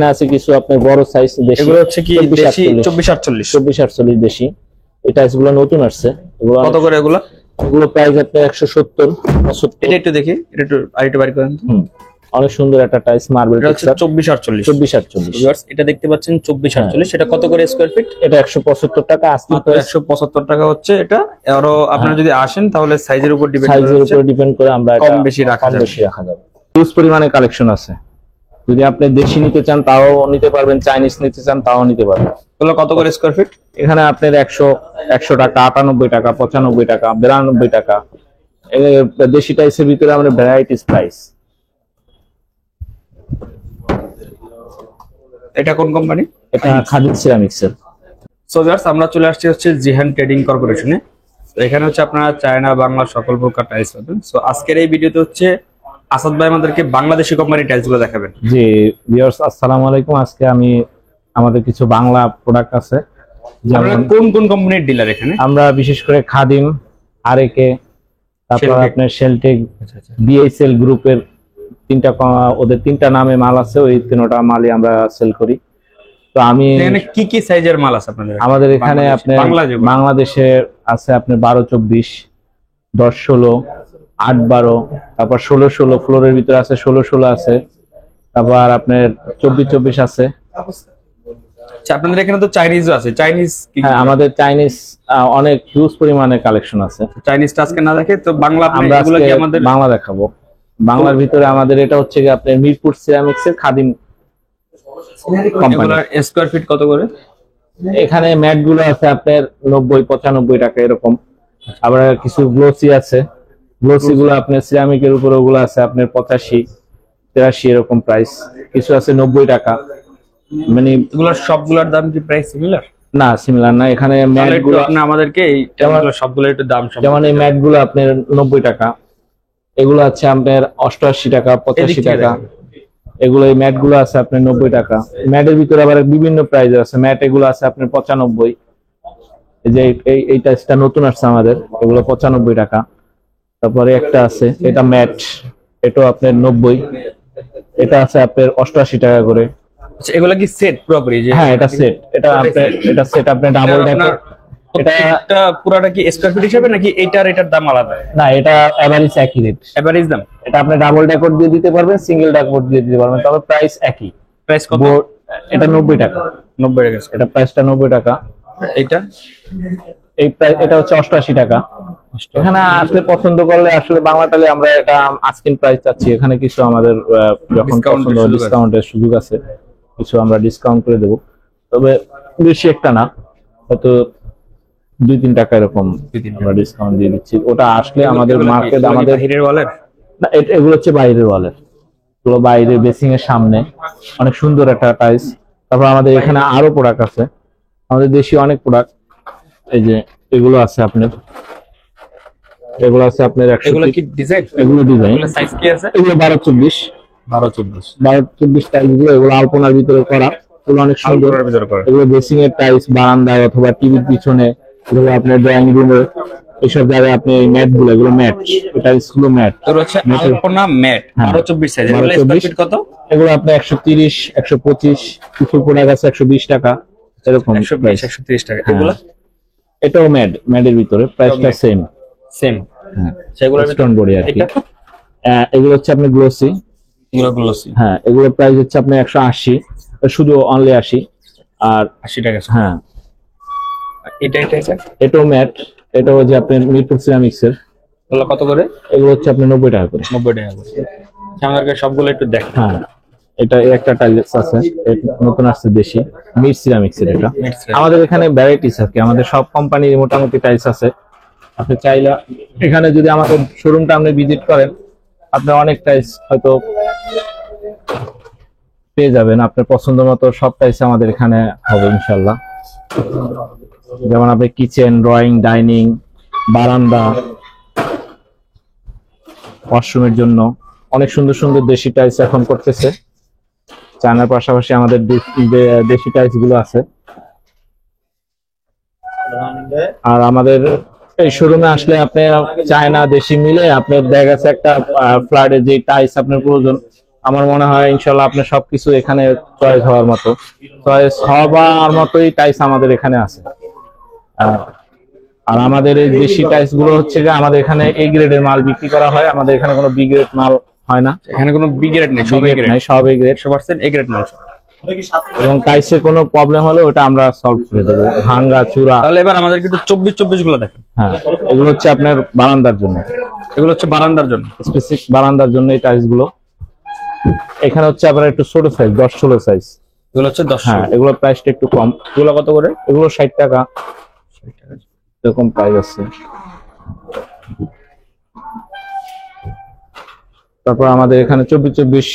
আছে কিছু আপনার বড় সাইজ দেশি, এগুলো হচ্ছে কি দেশি 2448 দেশি। এই টাইলস গুলো নতুন আসছে। এগুলো কত করে এগুলো? এগুলো প্রাইস আপনার 170 75। এটা একটু দেখি, এটা একটু আরেকটু বাড়ি করেন তো। অনেক সুন্দর একটা টাইলস মার্বেল এটা হচ্ছে টেক্সচার 2448 ভিউয়ার্স, এটা দেখতে পাচ্ছেন 2448। এটা কত করে স্কয়ার ফিট? এটা 175 টাকা আজকে মাত্র 175 টাকা হচ্ছে এটা। আরো আপনারা যদি আসেন তাহলে সাইজের উপর ডিপেন্ড করে আমরা কম বেশি রাখা যাবে। হিউজ পরিমাণে কালেকশন আছে। যদি আপনি দেশি নিতে চান তাও নিতে পারবেন, চাইনিজ নিতে চান তাও নিতে পারবেন। এগুলো কত করে স্কয়ার ফিট? এখানে আপনার 100 টাকা, 98 টাকা, 95 টাকা, 92 টাকা। দেশি টাইসের ভিতরে আমরা ভ্যারাইটিস প্রাইস। এটা কোন কোম্পানি? এটা খাদিম সিরামিক্সের। সো ভিউয়ার্স, আমরা চলে আসছি হচ্ছে জিহান ট্রেডিং কর্পোরেশনে। এখানে হচ্ছে আপনারা চায়না বাংলা সকল প্রকার টাইলস পাবেন। সো আজকের এই ভিডিওতে হচ্ছে আসাদ ভাই আমাদেরকে বাংলাদেশি কোম্পানির টাইলস গুলো দেখাবেন। জি ভিউয়ার্স, আসসালামু আলাইকুম। আজকে আমি আমাদের কিছু বাংলা প্রোডাক্ট আছে। আপনারা কোন কোন কোম্পানির ডিলার এখানে? আমরা বিশেষ করে খাদিম, আরএকে, তারপর আপনার শেলটেক, বিএসএল গ্রুপের ওদের তিনটা নামে মাল আছে। ওই তিনটা মালই আমরা সেল করি। তো আমি এখানে কি কি সাইজের মাল আছে আপনাদের? আমাদের এখানে আপনার বাংলাদেশে আছে আপনার 12-24, 10-16, 8-12, তারপর 16-16 ফ্লোরের ভিতরে আছে, 16-16 আছে, তারপর আপনার 24-24 আছে। আচ্ছা, আপনাদের এখানে তো চাইনিজও আছে। চাইনিজ? হ্যাঁ, আমাদের চাইনিজ অনেক হিউজ পরিমাণে কালেকশন আছে। চাইনিজটা আজকে না দেখে তো বাংলা আমরা এগুলো কি আমাদের বাংলা দেখাবো। বাংলার ভিতরে আমাদের এটা হচ্ছে কি আপনার মিরপুর সিরামিক্সের খাদিম কোম্পানি। স্কয়ার ফিট কত করে? এখানে ম্যাট গুলো আছে আপনার 90-95 টাকা এরকম। আবার কিছু গ্লোসি আছে। গ্লোসি গুলো আপনার সিরামিকের উপর ওগুলো আছে আপনার 85-83 এরকম প্রাইস। কিছু আছে 90 টাকা। মানে এগুলোর সবগুলোর দাম কি প্রাইস সিমিলার? না, সিমিলার না। এখানে ম্যাট গুলো আপনি আমাদেরকে এই সবগুলো একটু দাম যেমন এই ম্যাট গুলো আপনার 90 টাকা, এগুলো আছে আপনার 88 টাকা, 85 টাকা। এগুলো এই ম্যাট গুলো আছে আপনার 90 টাকা। ম্যাটের ভিতরে আবার বিভিন্ন প্রাইস আছে। ম্যাট এগুলো আছে আপনার 95। এই যে এই টাইসটা নতুন আসছে আমাদের, এগুলো 95 টাকা। তারপরে একটা আছে, এটা ম্যাট, এটাও আপনার 90। এটা আছে আপনার 88 টাকা করে। আচ্ছা, এগুলো কি সেট পুরোপুরি? হ্যাঁ, এটা সেট। এটা সেট আপনার ডাবল ডেকার। এটা পুরাটা কি স্কয়ার ফিট হিসেবে নাকি এটার দাম আলাদা? না, এটা এভারেজ একই রেট। এভারেজ দাম। এটা আপনি ডাবল ডেকর দিয়ে দিতে পারবেন, সিঙ্গেল ডেকর দিয়ে দিতে পারবেন, তবে প্রাইস একই। প্রাইস কত? এটা 90 টাকা। 90 টাকা। এটা প্রাইসটা 90 টাকা। এটা এই প্রাইস এটা হচ্ছে 88 টাকা। এখানে আসলে পছন্দ করলে আসলে বাংলাটালে আমরা এটা আস্কিং প্রাইস চাচ্ছি। এখানে কিছু আমাদের যখন ডিসকাউন্টের সুযোগ আছে, কিছু আমরা ডিসকাউন্ট করে দেব। তবে বেশি একটা না, হয়তো 2-3 টাকা এরকম আমরা ডিসকাউন্ট দিয়ে দিচ্ছি। ওটা আসলে আমাদের মার্কেট আমাদের বাইরের ওয়ালের না, এগুলো হচ্ছে বাইরের ওয়ালের। এগুলো বাইরে বেসিং এর সামনে অনেক সুন্দর একটা টাইলস। তারপর আমাদের এখানে আরো প্রোডাক্ট আছে, আমাদের দেশি অনেক প্রোডাক্ট। এই যে এগুলো আছে আপনার, এগুলো আছে আপনার 100। এগুলো কি ডিজাইন? এগুলো ডিজাইন। এগুলো সাইজ কি আছে? এগুলো 12-24 টাইলস গুলো। এগুলো আলপনার ভিতরে করা, এগুলো অনেক সুন্দর। এগুলো বেসিং এর টাইলস, বারান্দায় অথবা টিভির পিছনে, এগুলো আপনার ড্রয়িং রুমে, এইসব জায়গায় আপনি ম্যাট গুলো, এগুলো ম্যাট, টাইলস গুলো ম্যাট। তোর হচ্ছে আলপনা ম্যাট 12-24 সাইজ। এগুলো স্কয়ার ফিট কত? এগুলো আপনি 130-125, কিছু প্রোডাক্ট আছে 120 টাকা এরকম। 120-130 টাকা। এগুলো এটাও ম্যাটের ভিতরে, প্রাইসটা সেম। হ্যাঁ, সেগুলোর স্টোন বডি আর কি। এগুলো হচ্ছে আপনি গ্লোসি। হ্যাঁ, এগুলোর প্রাইস হচ্ছে আপনি 180, শুধু অনলি 80 আর 80 টাকা। হ্যাঁ, এটা এটাও ম্যাট। এটাও যে আপনার মিরপুর সিরামিক্স এর। এগুলো কত করে? এগুলো হচ্ছে আপনি 90 টাকা করে। 90 টাকা করে। আমাদেরকে সবগুলো একটু দেখ। হ্যাঁ, এটা একটা টাইলস আছে, নতুন আসছে দেশি, মির সিরামিক্স এর। এটা আমাদের এখানে ভ্যারাইটিস আছে, আমাদের সব কোম্পানির মোটামুটি টাইলস আছে। আপনি চাইলে এখানে যদি আমাদের শোরুমটা আপনি ভিজিট করেন, আপনি অনেক টাইলস হয়তো পেয়ে যাবেন। আপনার পছন্দ মতো সব টাইলস আমাদের এখানে হবে ইনশাল্লাহ। যেমন আপনি কিচেন, ড্রয়িং, ডাইনিং, বারান্দা, ওয়াশরুমের জন্য অনেক সুন্দর সুন্দর দেশি টাইলস এখন করতেছে। চায়নার পাশাপাশি আমাদের দেশি টাইলস গুলো আছে। আর আমাদের এই শোরুমে আসলে আপনি চায়না দেশি মিলে আপনার দেখা গেছে একটা ফ্ল্যাটে যে টাইলস আপনার প্রয়োজন, আমার মনে হয় ইনশাল্লাহ আপনার সবকিছু এখানে চয়েস হওয়ার মতো, চয়েস হওয়ার মতোই টাইস আমাদের এখানে আছে। আর আমাদের এই দেশি টাইস গুলো হচ্ছে যে আমাদের এখানে এ গ্রেডের মাল বিক্রি করা হয়, আমাদের এখানে কোনো বি গ্রেড মাল হয় না, এখানে কোনো বি গ্রেড নেই, সব এ গ্রেড, সব এ গ্রেড, 100% এ গ্রেড মাল। এবং টাইসের কোনো প্রবলেম হলে ওটা আমরা সলভ করে দেবো, ভাঙ্গা চূড়া। তাহলে এবার আমাদের কিন্তু 24 গুলো দেখেন। হ্যাঁ, এগুলো হচ্ছে আপনার বারান্দার জন্য, এগুলো হচ্ছে বারান্দার জন্য, স্পেসিফিক বারান্দার জন্য এই টাইলস গুলো। এখানে হচ্ছে আপনার একটু ছোট সাইজ, 10-16 সাইজ, এগুলো হচ্ছে 10। হ্যাঁ, এগুলোর প্রাইসটা একটু কম। এগুলো কত করে? এগুলো 60 টাকা এরকম প্রাইস আছে। তারপর আমাদের এখানে 24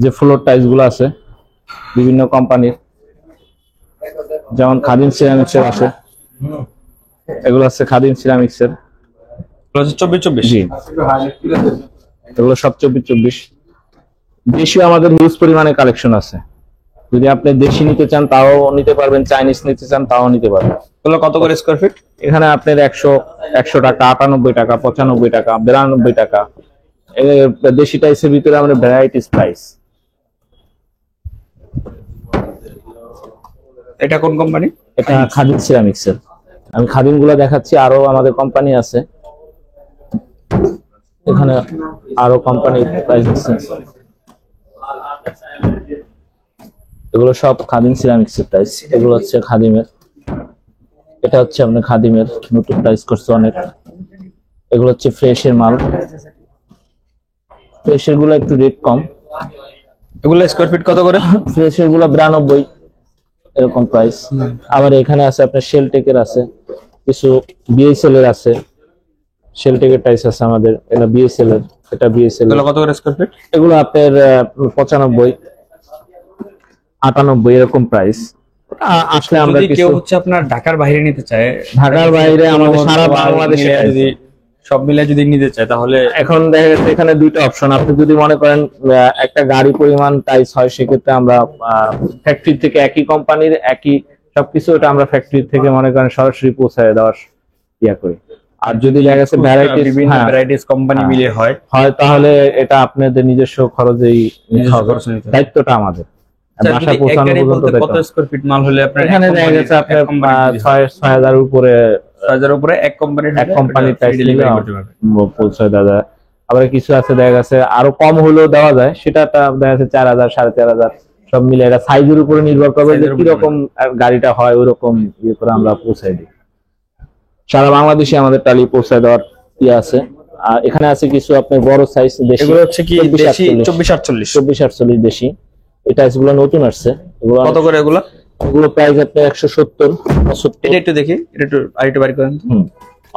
যে ফ্লোর টাইলস গুলো আছে বিভিন্ন কোম্পানির, যেমন খাদিম সিরামিক্স এর আছে, এগুলো আছে খাদিম সিরামিক্স এর, এগুলো হচ্ছে 24। জি, এগুলো সব 24। দেশীয় আমাদের হিউজ পরিমাণে কালেকশন আছে, যদি আপনি দেশি নিতে চান তাও নিতে পারবেন, চাইনিজ নিতে চান তাও নিতে পারবেন। এগুলো কত করে স্কয়ার ফিট? এখানে আপনার 100 টাকা, 98 টাকা, 95 টাকা, 92 টাকা। দেশি টাইসের ভিতরে আমরা ভ্যারাইটিস প্রাইস। এটা কোন কোম্পানি? এটা খাদিম সিরামিক্স এর। আমি খাদিম গুলো দেখাচ্ছি, আরো আমাদের কোম্পানি আছে এখানে, আরো কোম্পানির প্রাইস আছে। এগুলো সব খাদিম সিরামিক্স এর প্রাইস, এগুলো হচ্ছে খাদিমের। এটা হচ্ছে আপনার খাদিমের নতুন প্রাইস করছে অনেক। এগুলো হচ্ছে ফ্রেশের মাল, ফ্রেশের গুলো একটু রেট কম। এগুলো স্কয়ার ফিট কত করে? ফ্রেশের গুলো 92 এরকম প্রাইস। আবার এখানে আছে আপনার শেলটেকের আছে, কিছু বিএসএল এর আছে, শেলটেকের টাইস আছে আমাদের, এটা বিএসএল এর, এটা বিএসএল। এগুলো কত করে স্কয়ার ফিট? এগুলো আপনার 95, 98 এরকম প্রাইস। আসলে আমরা যদি কেউ কিছু হচ্ছে আপনার ঢাকার বাইরে নিতে চায়, ঢাকার বাইরে আমাদের সারা বাংলাদেশে যদি সব মিলে যদি নিতে চায়, তাহলে এখন দেখা যাচ্ছে এখানে দুইটা অপশন। আপনি যদি মনে করেন একটা গাড়ি পরিমাণ টাইস হয়, সেক্ষেত্রে আমরা ফ্যাক্টরি থেকে একই কোম্পানির একই সবকিছু, ওটা আমরা ফ্যাক্টরি থেকে মনে করেন সরাসরি পৌঁছায় দেওয়ার ইয়া করি। আর যদি দেখা যাচ্ছে বিভিন্ন ভ্যারাইটিস কোম্পানি মিলে হয়, তাহলে এটা আপনাদের নিজস্ব খরচেই নিতে হবে, দায়িত্বটা আমাদের। বাসা পৌঁছানো পর্যন্ত কত স্কয়ার ফিট মাল হলে আপনার এখানে দেখা যাচ্ছে আপনার 6,000 উপরে, 6,000 উপরে এক কোম্পানির টাইস পৌঁছায় দাদা। আবার কিছু আছে দেখা যাচ্ছে আরো কম হলেও দেওয়া যায়, সেটা দেখা যাচ্ছে 4,000, 4,500 সব মিলে। এটা সাইজের উপরে নির্ভর করবে যে কিরকম গাড়িটা হয়, ওই রকম ইয়ে করে আমরা পৌঁছাই দিই। সারা বাংলাদেশে আমাদের টালি পৌঁছায় দেওয়ার ইয়ে আছে। আর এখানে আছে কিছু আপনার বড় সাইজ দেশি, এগুলো হচ্ছে কি দেশি 24-48 দেশি। এই টাইসগুলো নতুন আসছে। এগুলো কত করে? এগুলো প্রাইস আপনার 170, 75। এটা একটু দেখি, এটা একটু আরেকটু বাড়ি করেন।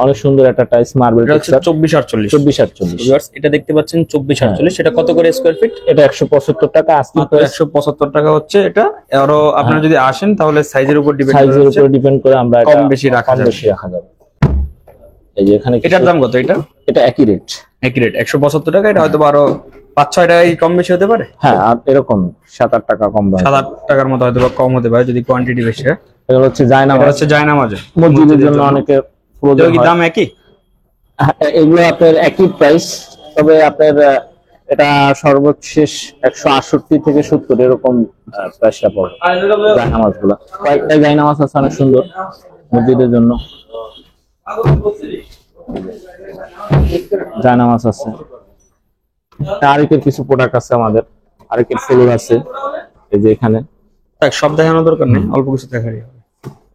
অনেক সুন্দর একটা টাইস, মার্বেল টেক্সচার। 24-48 এটা দেখতে পাচ্ছেন 24-48। এটা কত করে স্কয়ার ফিট? এটা 175 টাকা আজকে, 175 টাকা হচ্ছে এটা। আরো আপনারা যদি আসেন তাহলে সাইজের উপর ডিপেন্ড করে আমরা কম বেশি রাখা যাবে। এই যে এখানে এটার দাম কত? এটা একই রেট 175 টাকা। এটা হয়তো আরো 5-6 টাকা কম বেশি হতে পারে। হ্যাঁ, আর এরকম 7-8 টাকা কম, 7-8 টাকার মতো হয়তো কম হতে পারে যদি কোয়ান্টিটি বেশি হয়। এগুলো হচ্ছে জায়নামাজ, মসজিদের জন্য অনেকে প্রয়োজন হয়। দাম একই? এগুলো আপনার একই প্রাইস, তবে আপনার এটা সর্বশেষ 168 থেকে 70 এরকম প্রাইসটা পড়ে জায়নামাজ গুলো। কয়েকটা জায়নামাজ আছে অনেক সুন্দর মসজিদের জন্য, জায়নামাজ আছে। আরেকের কিছু প্রোডাক্ট আছে আমাদের, আরেকের ফ্লোর আছে। এই যে এখানে সব দেখানোর দরকার নেই, অল্প কিছু দেখারই হবে।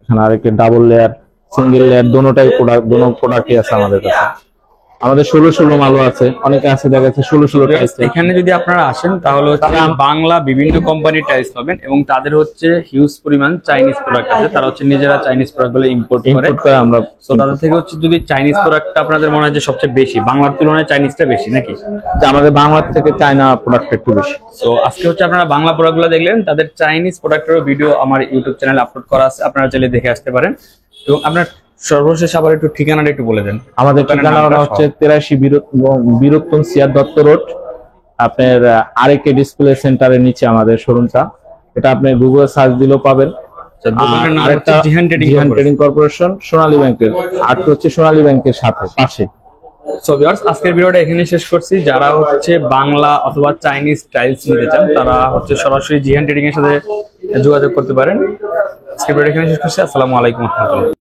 এখানে আরেকের ডাবল লেয়ার, সিঙ্গেল লেয়ার, দোনোটাই প্রোডাক্ট, দোনো প্রোডাক্টই আছে আমাদের কাছে। আমাদের 16 মালও আছে, অনেকে আছে দেখা যাচ্ছে 16 টাইস। এখানে যদি আপনারা আসেন তাহলে হচ্ছে বাংলা বিভিন্ন কোম্পানির টাইস পাবেন, এবং তাদের হচ্ছে হিউজ পরিমাণ চাইনিজ প্রোডাক্ট আছে। তারা হচ্ছে নিজেরা চাইনিজ প্রোডাক্ট গুলো ইম্পোর্ট করে আমরা। তো তাদের থেকে হচ্ছে যদি চাইনিজ প্রোডাক্টটা আপনাদের মনে হয় যে সবচেয়ে বেশি, বাংলার তুলনায় চাইনিজটা বেশি নাকি? আমাদের বাংলার থেকে চায়না প্রোডাক্ট একটু বেশি। তো আজকে হচ্ছে আপনারা বাংলা প্রোডাক্ট গুলো দেখলেন, তাদের চাইনিজ প্রোডাক্টেরও ভিডিও আমার ইউটিউব চ্যানেলে আপলোড করা আছে, আপনারা চাইলে দেখে আসতে পারেন। এবং আপনার সর্বশেষ আবার একটু ঠিকানাটা একটু বলে দেন। আমাদের ঠিকানা হচ্ছে 83 বীরত্তম সিয়ার দত্ত রোড, আপনার আরকে ডিসপ্লে সেন্টারের নিচে আমাদের শোরুমটা। এটা আপনি গুগলে সার্চ দিলেও পাবেন। আরেকটা জিহান ট্রেডিং কর্পোরেশন, সোনালী ব্যাংকের, আর হচ্ছে সোনালী ব্যাংকের সাথে পাশে সো ভিউয়ার্স, আজকের ভিডিওটা এখানে শেষ করছি। যারা হচ্ছে বাংলা অথবা চাইনিজ টাইলস নিতে চান তারা হচ্ছে সরাসরি জিহান ট্রেডিং এর সাথে যোগাযোগ করতে পারেন। আজকের ভিডিওটা এখানে শেষ করছি। আসসালামু আলাইকুম ওয়া রাহমাতুল্লাহ।